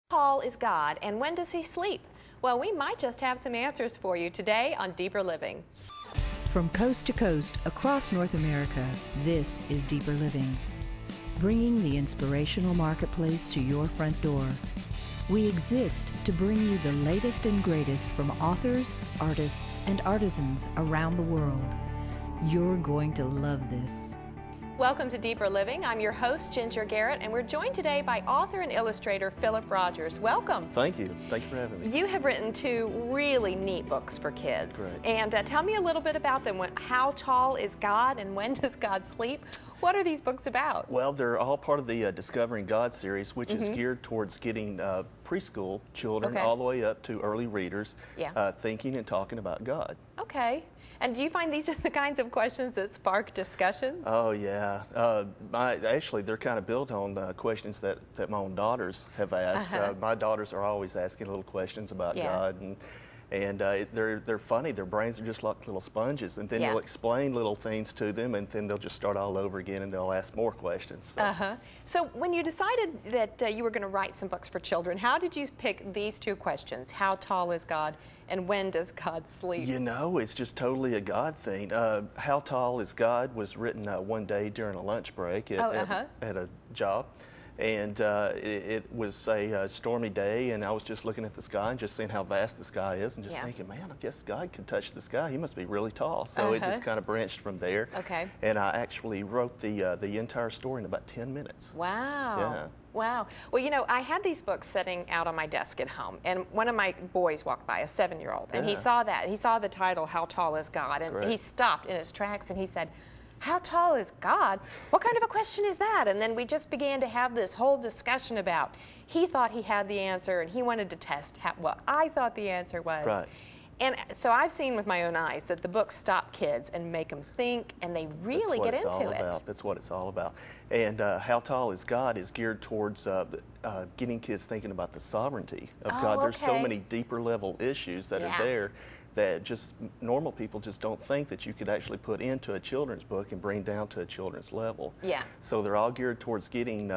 Tall is God, and when does he sleep? Well, we might just have some answers for you today on Deeper Living. From coast to coast across North America, this is Deeper Living, bringing the inspirational marketplace to your front door. We exist to bring you the latest and greatest from authors, artists, and artisans around the world. You're going to love this. Welcome to Deeper Living. I'm your host, Ginger Garrett, and we're joined today by author and illustrator Phillip Rodgers. Welcome. Thank you. Thank you for having me. You have written two really neat books for kids. Great. And tell me a little bit about them. How Tall is God and When Does God Sleep? What are these books about? Well, they're all part of the Discovering God series, which is geared towards getting preschool children all the way up to early readers thinking and talking about God. Okay. And do you find these are the kinds of questions that spark discussions? Oh, yeah. Actually, they're kind of built on questions that my own daughters have asked. My daughters are always asking little questions about God, and they're funny. Their brains are just like little sponges, and then you'll explain little things to them, and then they'll just start all over again, and they'll ask more questions. So, so when you decided that you were going to write some books for children, how did you pick these two questions? How tall is God, and when does God sleep? You know, it's just totally a God thing. How Tall is God was written one day during a lunch break at a job. And it was a stormy day, and I was just looking at the sky and just seeing how vast the sky is and just thinking, man, I guess God could touch the sky. He must be really tall. So it just kind of branched from there. Okay. And I actually wrote the entire story in about 10 minutes. Wow. Yeah. Wow. Well, you know, I had these books sitting out on my desk at home, and one of my boys walked by, a 7-year-old, and he saw that. He saw the title, How Tall is God? And he stopped in his tracks and he said, how tall is God? What kind of a question is that? And then we just began to have this whole discussion about, he thought he had the answer and he wanted to test what I thought the answer was. Right. And so I've seen with my own eyes that the books stop kids and make them think, and they really get into it. That's what it's all about. And How Tall is God is geared towards getting kids thinking about the sovereignty of God. There's so many deeper level issues that are there that just normal people just don't think that you could actually put into a children's book and bring down to a children's level. Yeah. So they're all geared towards getting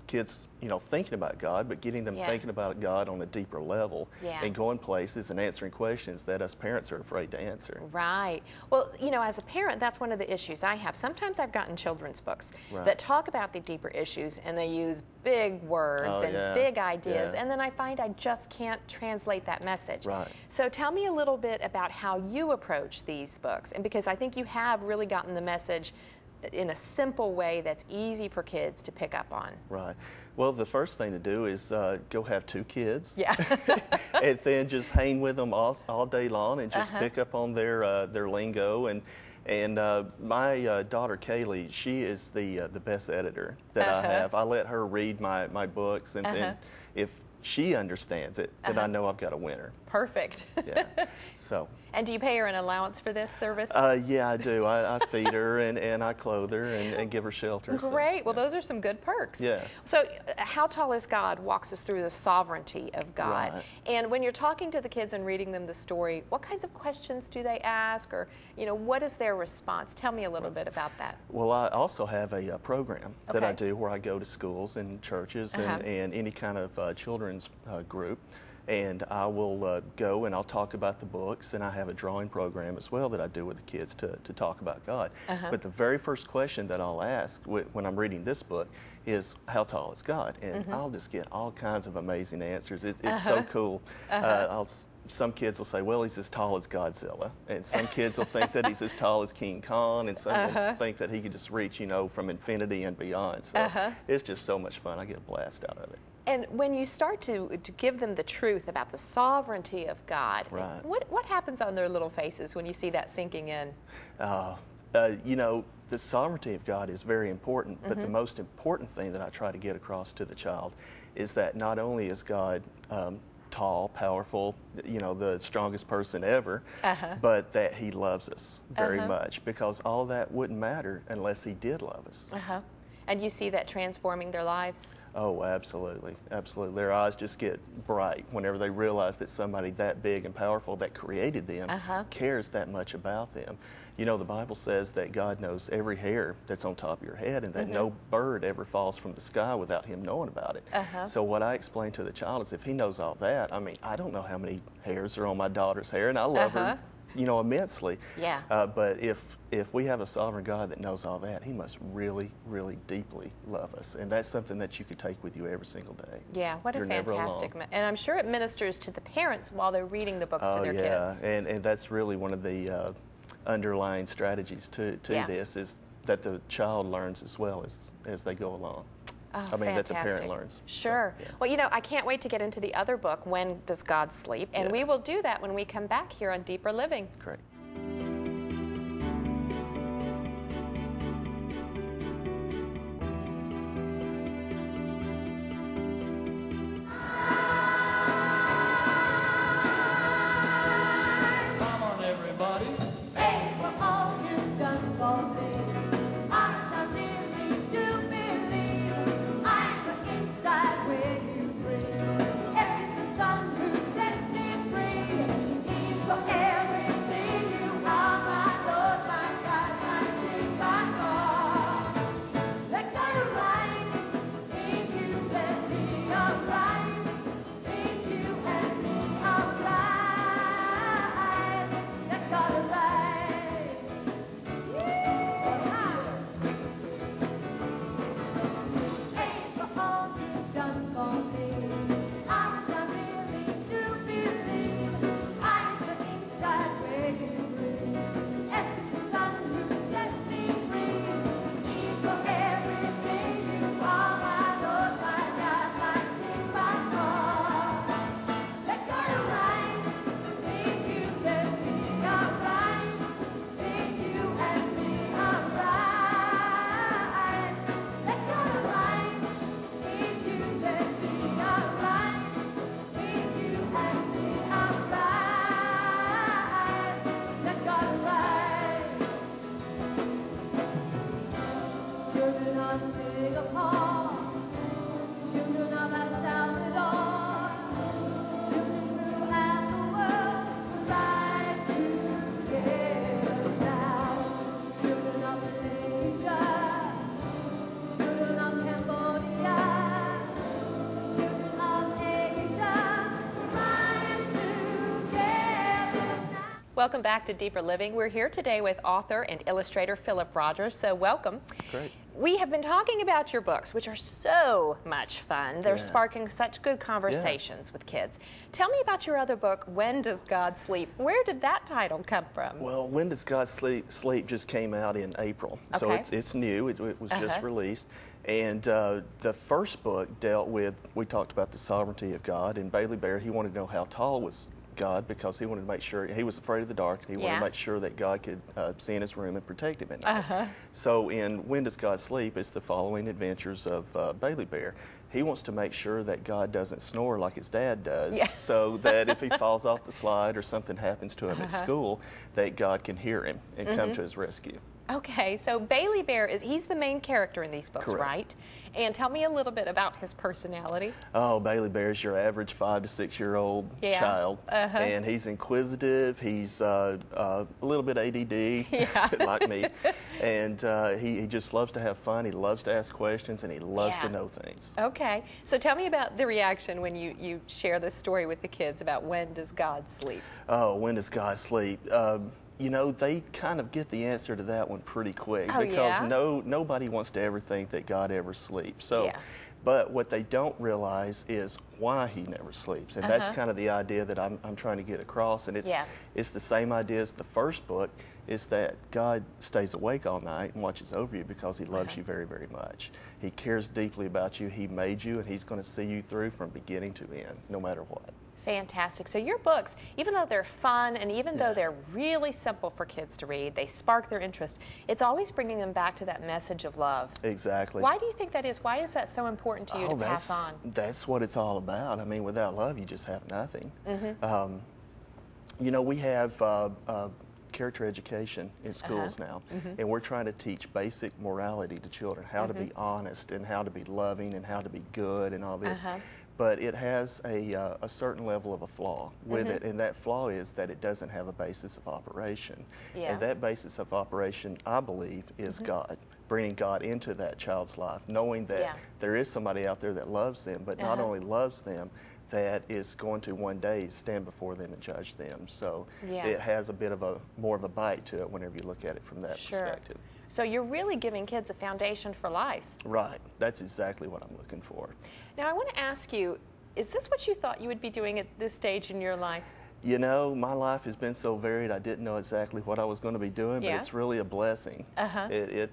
kids, you know, thinking about God, but getting them thinking about God on a deeper level and going places and answering questions that us parents are afraid to answer. Right. Well, you know, as a parent, that's one of the issues I have. Sometimes I've gotten children's books that talk about the deeper issues, and they use big words and big ideas, and then I find I just can't translate that message. Right. So tell me a little bit about how you approach these books, and because I think you have really gotten the message in a simple way that's easy for kids to pick up on. Right. Well, the first thing to do is go have 2 kids. Yeah. And then just hang with them all day long and just pick up on their lingo. And my daughter Kaylee, she is the best editor that I have. I let her read my books, and then if she understands it, then I know I've got a winner. Perfect. Yeah. So. And do you pay her an allowance for this service? Yeah, I do. I feed her and I clothe her and give her shelter. Great. So, well, those are some good perks. Yeah. So How Tall is God walks us through the sovereignty of God. Right. And when you're talking to the kids and reading them the story, what kinds of questions do they ask, or, you know, what is their response? Tell me a little bit about that. Well, I also have a program that I do where I go to schools and churches and any kind of children's group. And I will go and I'll talk about the books, and I have a drawing program as well that I do with the kids to talk about God. But the very first question that I'll ask when I'm reading this book is, how tall is God? And I'll just get all kinds of amazing answers. It's so cool. Some kids will say, well, he's as tall as Godzilla. And some kids will think that he's as tall as King Kong, and some will think that he could just reach, you know, from infinity and beyond. So it's just so much fun. I get a blast out of it. And when you start to give them the truth about the sovereignty of God, what happens on their little faces when you see that sinking in? You know, the sovereignty of God is very important, but the most important thing that I try to get across to the child is that not only is God tall, powerful, you know, the strongest person ever, but that he loves us very much, because all that wouldn't matter unless he did love us. And you see that transforming their lives? Oh, absolutely, absolutely. Their eyes just get bright whenever they realize that somebody that big and powerful that created them cares that much about them. You know, the Bible says that God knows every hair that's on top of your head, and that no bird ever falls from the sky without him knowing about it. So what I explain to the child is, if he knows all that, I mean, I don't know how many hairs are on my daughter's hair, and I love her, you know, immensely. Yeah. But if we have a sovereign God that knows all that, he must really, really deeply love us. And that's something that you could take with you every single day. Yeah, what a fantastic, and I'm sure it ministers to the parents while they're reading the books to their kids. And that's really one of the underlying strategies to this, is that the child learns as well as they go along. Oh, I mean, fantastic. that the parent learns. Sure. So, yeah. Well, you know, I can't wait to get into the other book, When Does God Sleep? And we will do that when we come back here on Deeper Living. Great. Welcome back to Deeper Living. We're here today with author and illustrator Phillip Rodgers, so welcome. Great. We have been talking about your books, which are so much fun. They're sparking such good conversations with kids. Tell me about your other book, When Does God Sleep? Where did that title come from? Well, When Does God Sleep just came out in April, so it's new. It was just released. And the first book dealt with, we talked about the sovereignty of God, and Bailey Bear, he wanted to know how tall was God, because he wanted to make sure, he was afraid of the dark. He wanted to make sure that God could see in his room and protect him at night. So in When Does God Sleep, it's the following adventures of Bailey Bear. He wants to make sure that God doesn't snore like his dad does, so that if he falls off the slide or something happens to him at school, that God can hear him and come to his rescue. Okay, so Bailey Bear, he's the main character in these books, right? And tell me a little bit about his personality. Oh, Bailey Bear is your average 5 to 6 year old child, and he's inquisitive. He's a little bit ADD, like me, and he just loves to have fun. He loves to ask questions, and he loves to know things. Okay, so tell me about the reaction when you share this story with the kids about When Does God Sleep? Oh, When Does God Sleep? You know, they kind of get the answer to that one pretty quick, because nobody wants to ever think that God ever sleeps. So, but what they don't realize is why he never sleeps, and that's kind of the idea that I'm trying to get across. And it's the same idea as the first book, is that God stays awake all night and watches over you because he loves you very, very much. He cares deeply about you. He made you, and he's going to see you through from beginning to end, no matter what. Fantastic. So your books, even though they're fun and even though they're really simple for kids to read, they spark their interest, it's always bringing them back to that message of love. Exactly. Why do you think that is? Why is that so important to you to pass on? That's what it's all about. I mean, without love, you just have nothing. You know, we have character education in schools now, and we're trying to teach basic morality to children, how to be honest and how to be loving and how to be good and all this. But it has a certain level of a flaw with it, and that flaw is that it doesn't have a basis of operation. And that basis of operation, I believe, is God. Bringing God into that child's life, knowing that there is somebody out there that loves them, but not only loves them, that is going to one day stand before them and judge them. So it has a bit of more of a bite to it whenever you look at it from that perspective. So you're really giving kids a foundation for life. Right. That's exactly what I'm looking for. Now I want to ask you, is this what you thought you would be doing at this stage in your life? You know, my life has been so varied, I didn't know exactly what I was going to be doing, but it's really a blessing. It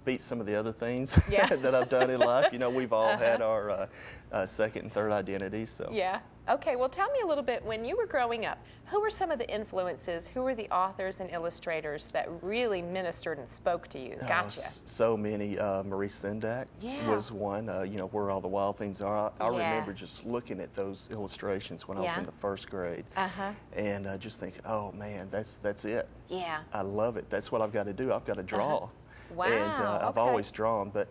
beats some of the other things that I've done in life. You know, we've all had our second and third identities. So. Yeah. Okay, well tell me a little bit, when you were growing up, who were some of the influences, who were the authors and illustrators that really ministered and spoke to you? Gotcha. So many. Marie Sendak was one, you know, Where All the Wild Things Are. I remember just looking at those illustrations when I was in the first grade and just thinking, oh man, that's it. Yeah. I love it. That's what I've got to do. I've got to draw. Wow. And I've always drawn, but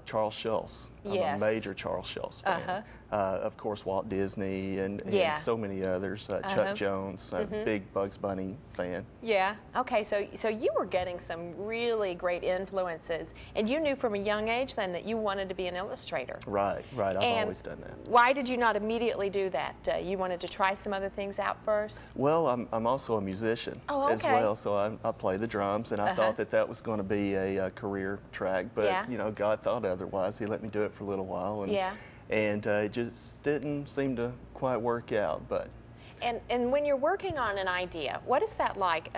Charles Schulz, I'm a major Charles Schulz fan. Of course, Walt Disney and so many others. Chuck Jones, big Bugs Bunny fan. Yeah. Okay, so you were getting some really great influences, and you knew from a young age then that you wanted to be an illustrator. Right, right. I've always done that. Why did you not immediately do that? You wanted to try some other things out first? Well, I'm also a musician as well, so I play the drums, and I thought that was going to be a career track, but you know, God thought otherwise. He let me do it for a little while, and it just didn't seem to quite work out. But and when you're working on an idea, what is that like?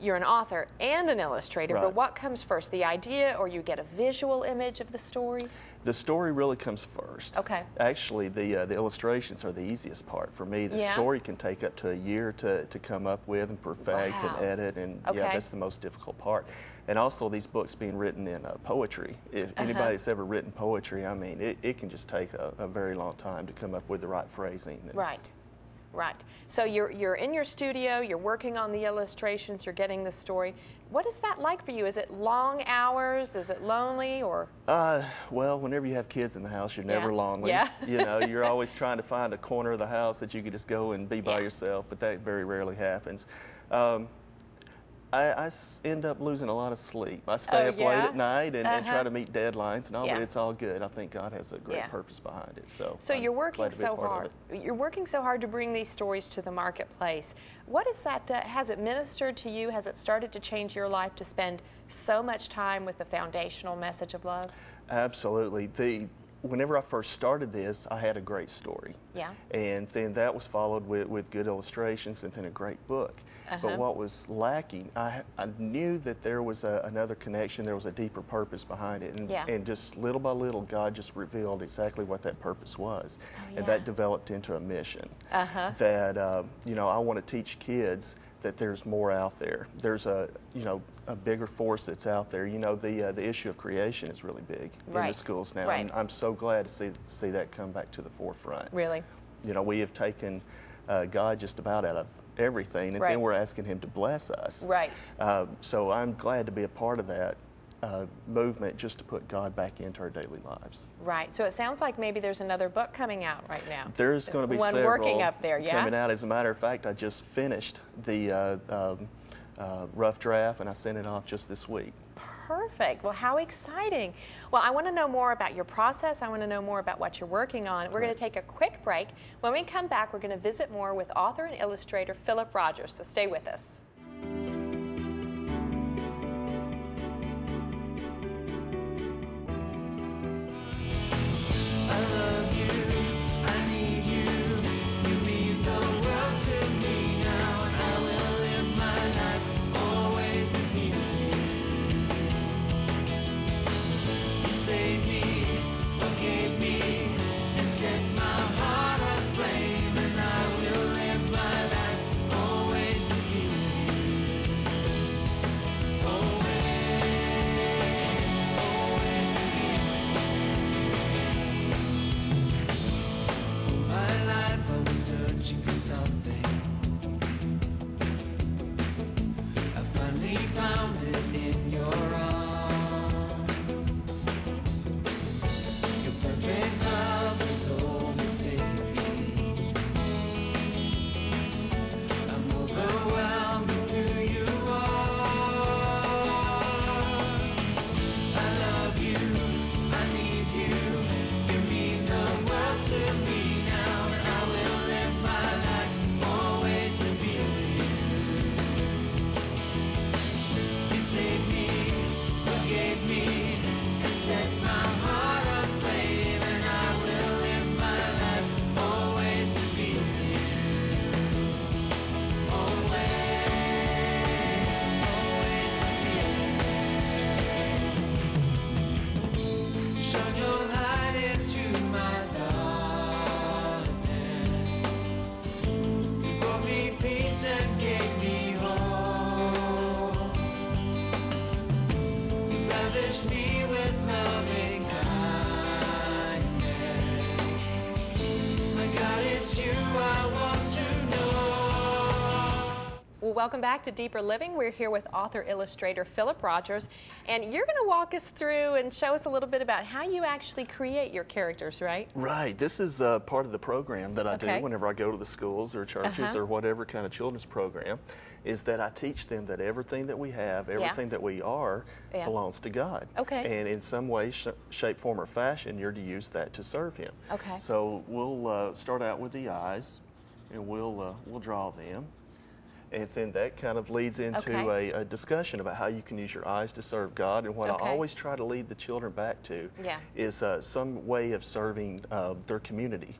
You're an author and an illustrator, but what comes first, the idea, or you get a visual image of the story? The story really comes first. Okay. Actually, the illustrations are the easiest part for me. The story can take up to a year to come up with and perfect and edit, and that's the most difficult part. And also these books being written in poetry. If anybody's ever written poetry, I mean, it can just take a very long time to come up with the right phrasing. Right. Right. So you're in your studio, you're working on the illustrations, you're getting the story. What is that like for you? Is it long hours? Is it lonely, or? Well, whenever you have kids in the house, you're never lonely. Yeah. You know, you're always trying to find a corner of the house that you could just go and be by yourself, but that very rarely happens. I end up losing a lot of sleep. I stay up late at night and try to meet deadlines and all, but it's all good. I think God has a great purpose behind it. So you're working so hard. You're working so hard to bring these stories to the marketplace. What is that? Has it ministered to you? Has it started to change your life to spend so much time with the foundational message of love? Absolutely. Whenever I first started this, I had a great story. Yeah. And then that was followed with good illustrations and then a great book. But what was lacking, I knew that there was another connection, there was a deeper purpose behind it. And just little by little, God just revealed exactly what that purpose was. And that developed into a mission. That, you know, I want to teach kids that there's more out there. There's a bigger force that's out there. You know, the issue of creation is really big in the schools now. And I'm so glad to see that come back to the forefront. Really? You know, we have taken God just about out of everything, and then we're asking Him to bless us. Right. So I'm glad to be a part of that movement, just to put God back into our daily lives. Right. So it sounds like maybe there's another book coming out right now. There's going to be one working up there, coming out. As a matter of fact, I just finished the rough draft, and I sent it off just this week. Perfect. Well, how exciting. Well, I want to know more about your process. I want to know more about what you're working on. We're going to take a quick break. When we come back, we're going to visit more with author and illustrator Phillip Rodgers. So stay with us. you I want to know. Well, welcome back to Deeper Living. We're here with author-illustrator Phillip Rodgers, and you're going to walk us through and show us a little bit about how you actually create your characters, right? Right. This is part of the program that I do whenever I go to the schools or churches or whatever kind of children's program, is that I teach them that everything that we have, everything that we are, belongs to God. And in some way, shape, form, or fashion, you're to use that to serve Him. So we'll start out with the eyes, and we'll draw them. And then that kind of leads into a discussion about how you can use your eyes to serve God. And what I always try to lead the children back to is some way of serving their community,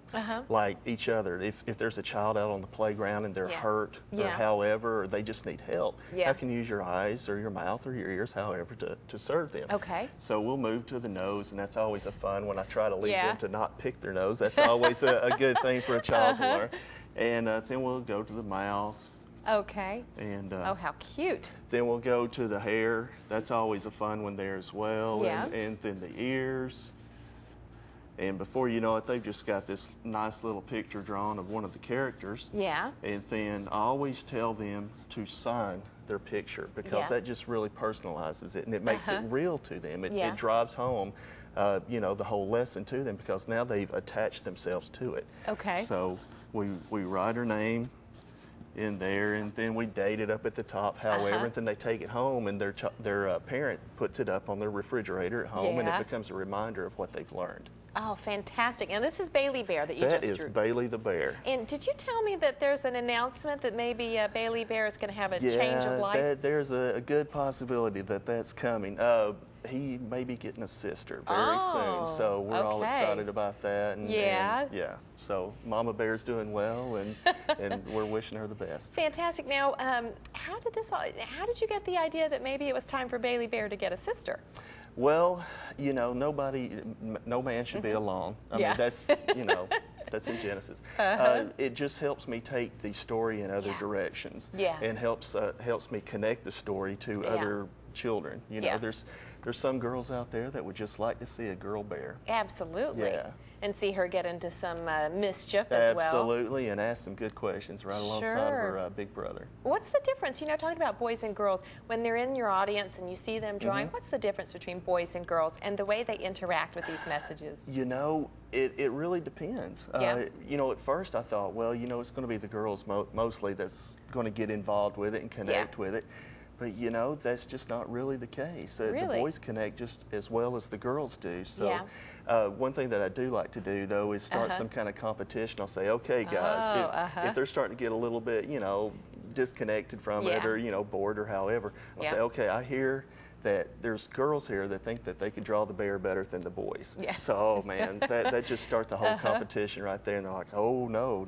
like each other. If there's a child out on the playground and they're hurt or however, or they just need help, how can you use your eyes or your mouth or your ears, however, to serve them? So we'll move to the nose, and that's always a fun when I try to lead them to not pick their nose. That's always a good thing for a child to learn. And then we'll go to the mouth. And oh, how cute. Then we'll go to the hair. That's always a fun one there as well. And then the ears. And before you know it, they've just got this nice little picture drawn of one of the characters. And then I always tell them to sign their picture, because that just really personalizes it, and it makes it real to them. It drives home you know, the whole lesson to them, because now they've attached themselves to it. So we write her name in there, and then we date it up at the top, however, and then they take it home, and their parent puts it up on their refrigerator at home, and it becomes a reminder of what they've learned. Oh, fantastic. And this is Bailey Bear that you just drew. That is Bailey the Bear. And did you tell me that there's an announcement that maybe Bailey Bear is going to have a change of life? Yeah, there's a good possibility that that's coming. He may be getting a sister very soon, so we're all excited about that. And, and so Mama Bear's doing well, and we're wishing her the best. Fantastic. Now, how did you get the idea that maybe it was time for Bailey Bear to get a sister? Well, you know, no man should be alone. I mean, that's, you know, that's in Genesis. It just helps me take the story in other directions, and helps me connect the story to other children. You know, there's some girls out there that would just like to see a girl bear. Absolutely. And see her get into some mischief as well. Absolutely, and ask some good questions right alongside of her big brother. What's the difference, you know, talking about boys and girls, when they're in your audience and you see them drawing, what's the difference between boys and girls and the way they interact with these messages? You know, it really depends. You know, at first I thought, well, you know, it's going to be the girls mostly that's going to get involved with it and connect with it. But, you know, that's just not really the case. The boys connect just as well as the girls do. So one thing that I do like to do, though, is start some kind of competition. I'll say, okay, guys, if they're starting to get a little bit, you know, disconnected from it, or, you know, bored or however, I'll say, okay, I hear that there's girls here that think that they can draw the bear better than the boys. So, oh man, that just starts the whole competition right there, and they're like, oh no,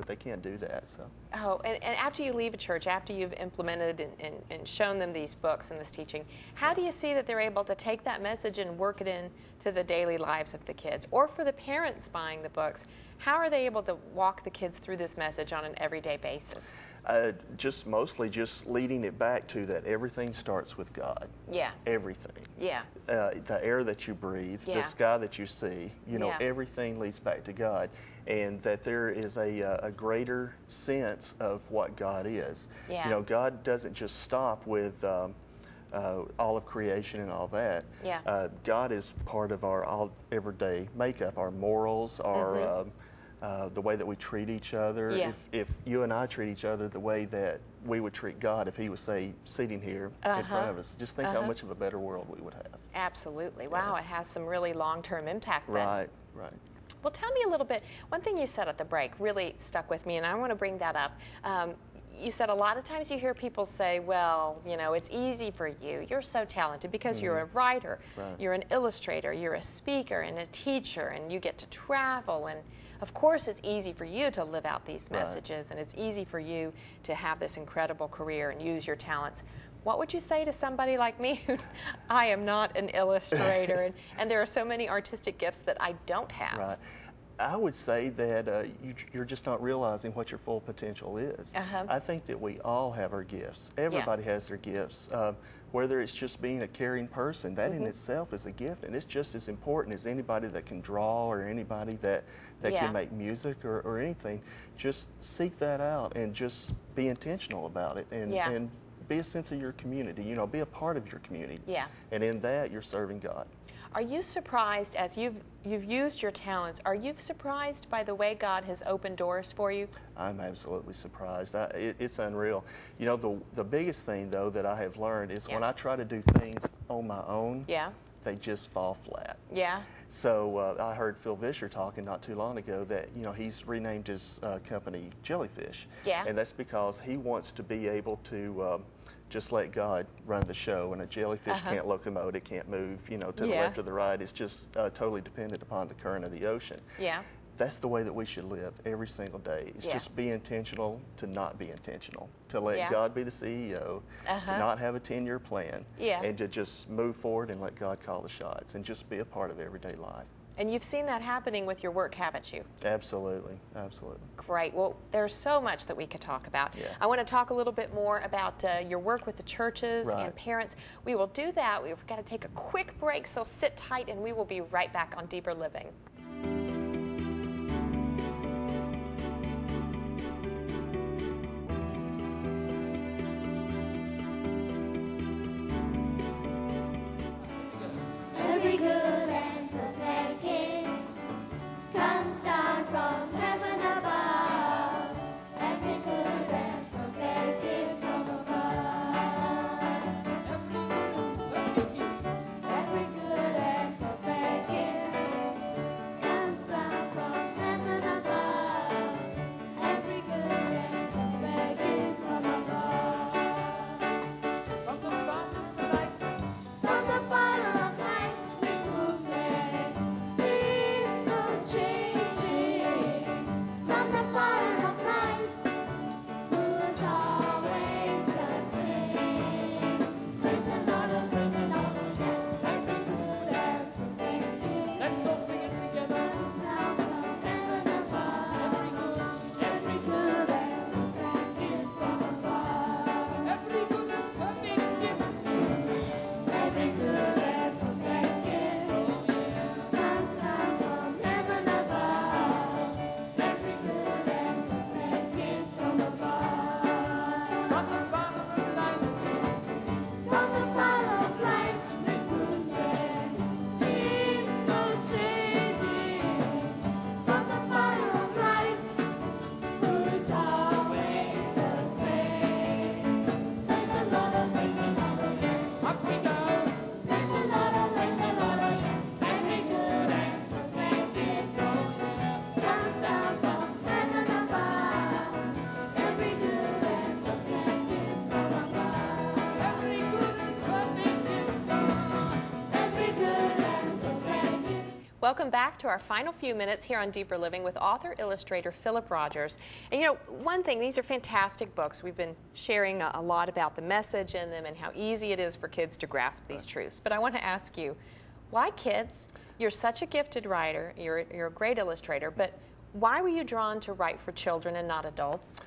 they can't do that. So. Oh, and after you leave a church, after you've implemented and shown them these books and this teaching, how do you see that they're able to take that message and work it into the daily lives of the kids? Or for the parents buying the books, how are they able to walk the kids through this message on an everyday basis? Just mostly just leading it back to that everything starts with God. Everything. The air that you breathe, the sky that you see, you know, everything leads back to God. And that there is a greater sense of what God is. You know, God doesn't just stop with all of creation and all that. God is part of our everyday makeup, our morals, our the way that we treat each other. If you and I treat each other the way that we would treat God if He was, say, sitting here in front of us, just think how much of a better world we would have. Absolutely. Wow, it has some really long-term impact then. Right. Well, tell me a little bit. One thing you said at the break really stuck with me, and I want to bring that up. You said a lot of times you hear people say, well, you know, it's easy for you. You're so talented because you're a writer, you're an illustrator, you're a speaker and a teacher, and you get to travel. And of course, it's easy for you to live out these messages, and it's easy for you to have this incredible career and use your talents. What would you say to somebody like me who I am not an illustrator, and there are so many artistic gifts that I don't have? I would say that you're just not realizing what your full potential is. I think that we all have our gifts. Everybody has their gifts. whether it's just being a caring person, that in itself is a gift, and it's just as important as anybody that can draw or anybody that can make music or anything. Just seek that out and just be intentional about it, and be a sense of your community, you know, be a part of your community. Yeah. And in that, you're serving God. Are you surprised, as you've used your talents, are you surprised by the way God has opened doors for you? I'm absolutely surprised. It's unreal. You know, the biggest thing, though, that I have learned is when I try to do things on my own, they just fall flat. Yeah. So I heard Phil Vischer talking not too long ago that, you know, he's renamed his company Jellyfish. Yeah. And that's because he wants to be able to just let God run the show. And a jellyfish can't locomote, it can't move, you know, to the left or the right. It's just totally dependent upon the current of the ocean. Yeah. That's the way that we should live every single day. It's just be intentional to not be intentional, to let God be the CEO, to not have a 10-year plan, and to just move forward and let God call the shots and just be a part of everyday life. And you've seen that happening with your work, haven't you? Absolutely, absolutely. Great. Well, there's so much that we could talk about. Yeah. I want to talk a little bit more about your work with the churches and parents. We will do that. We've got to take a quick break, so sit tight, and we will be right back on Deeper Living. Every good and perfect gift comes down from heaven above. Every good and perfect gift from above. Every good and perfect gift comes down from heaven above. Every good and perfect gift from above. From the Father of lights, from the Father of lights, who's always the same. Praise the Lord, praise the Lord, every good and perfect gift. Let's all sing it together. Comes down from heaven above. Every good and perfect gift from above. Every good and perfect gift. Every good and perfect gift comes down from heaven above. Every good and perfect gift from above. From the Father of lights. From the Father of lights, recruited, He's no changing. From the Father of lights, who is always the same. Praise the Lord, oh, praise the Lord, oh, yeah. Up we go. Praise the Lord, oh, praise the Lord, oh, yeah. Every good and perfect gift comes down from heaven above. Every good and perfect gift from above. Every good and perfect gift. Every good and perfect gift. Welcome back to our final few minutes here on Deeper Living with author-illustrator Phillip Rodgers. And you know, one thing, these are fantastic books. We've been sharing a lot about the message in them and how easy it is for kids to grasp these truths. But I want to ask you, why kids? You're such a gifted writer, you're a great illustrator, but why were you drawn to write for children and not adults?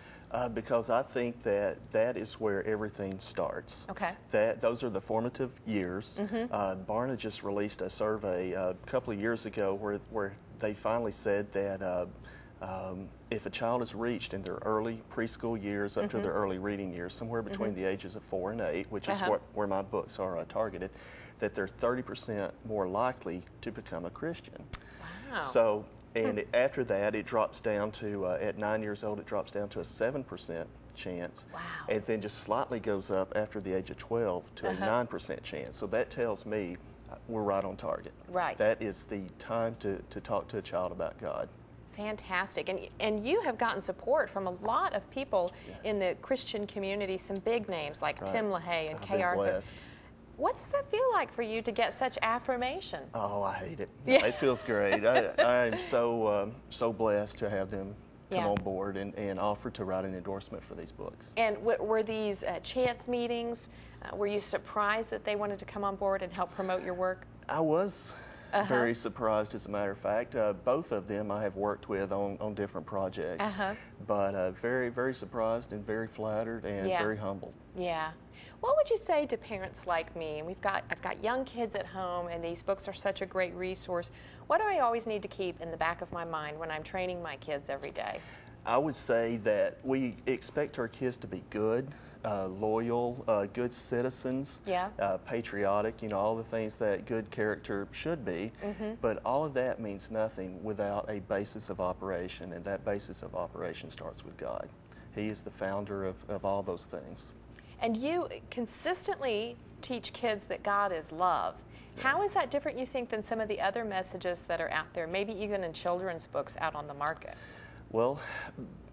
Because I think that is where everything starts. Okay. Those are the formative years. Barna just released a survey a couple of years ago where they finally said that if a child is reached in their early preschool years up to their early reading years, somewhere between the ages of 4 and 8, which is where my books are targeted, that they're 30% more likely to become a Christian. Wow. So. And after that, it drops down to, at 9 years old, it drops down to a 7% chance. Wow. And then just slightly goes up after the age of 12 to a 9% chance. So that tells me we're right on target. Right. That is the time to talk to a child about God. Fantastic. And you have gotten support from a lot of people in the Christian community, some big names like Tim LaHaye and I've Kay been Arthur. blessed. What does that feel like for you to get such affirmation? Oh, I hate it. Yeah. It feels great. I'm so blessed to have them come on board and offer to write an endorsement for these books. And were these chance meetings? Were you surprised that they wanted to come on board and help promote your work? I was Very surprised, as a matter of fact. Both of them I have worked with on different projects. But very, very surprised and very flattered and very humbled. Yeah. What would you say to parents like me? And I've got young kids at home, and these books are such a great resource. What do I always need to keep in the back of my mind when I'm training my kids every day? I would say that we expect our kids to be good, loyal, good citizens, patriotic, you know, all the things that good character should be. But all of that means nothing without a basis of operation, and that basis of operation starts with God. He is the founder of all those things. And you consistently teach kids that God is love. How is that different, you think, than some of the other messages that are out there, maybe even in children's books out on the market? Well,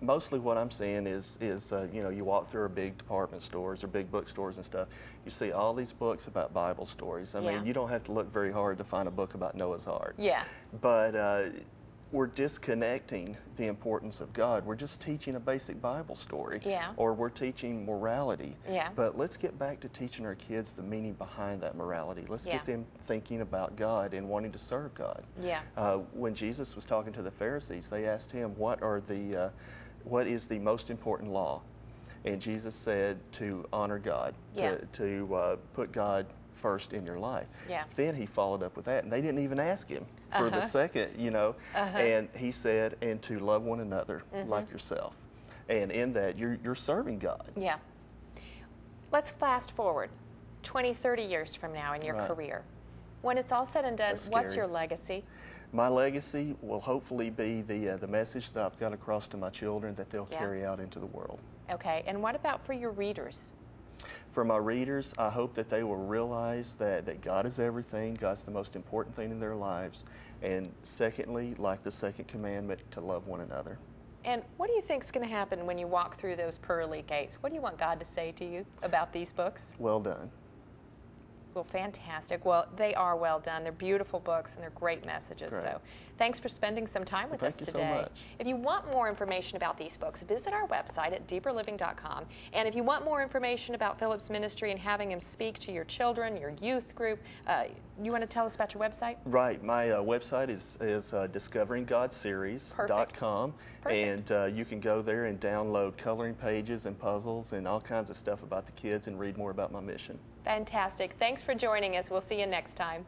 mostly what I'm seeing is you know, you walk through our big department stores or big bookstores and stuff, you see all these books about Bible stories. I mean, you don't have to look very hard to find a book about Noah's Ark. But we're disconnecting the importance of God. We're just teaching a basic Bible story. Or we're teaching morality. But let's get back to teaching our kids the meaning behind that morality. Let's get them thinking about God and wanting to serve God. When Jesus was talking to the Pharisees, they asked him, what is the most important law? And Jesus said to honor God, to put God first in your life. Then he followed up with that, and they didn't even ask him for the second, you know, and he said, and to love one another like yourself. And in that, you're serving God. Let's fast forward 20, 30 years from now in your career. When it's all said and done, what's your legacy? My legacy will hopefully be the message that I've got across to my children that they'll carry out into the world. Okay, and what about for your readers? For my readers, I hope that they will realize that God is everything, God's the most important thing in their lives, and secondly, like the second commandment, to love one another. And what do you think is going to happen when you walk through those pearly gates? What do you want God to say to you about these books? Well done. Well, fantastic. Well, they are well done. They're beautiful books, and they're great messages. Great. So thanks for spending some time with us today. Thank you so much. If you want more information about these books, visit our website at DeeperLiving.com. And if you want more information about Phillip's ministry and having him speak to your children, your youth group, you want to tell us about your website? Right. My website is discoveringgodseries.com. And you can go there and download coloring pages and puzzles and all kinds of stuff about the kids and read more about my mission. Fantastic. Thanks for joining us. We'll see you next time.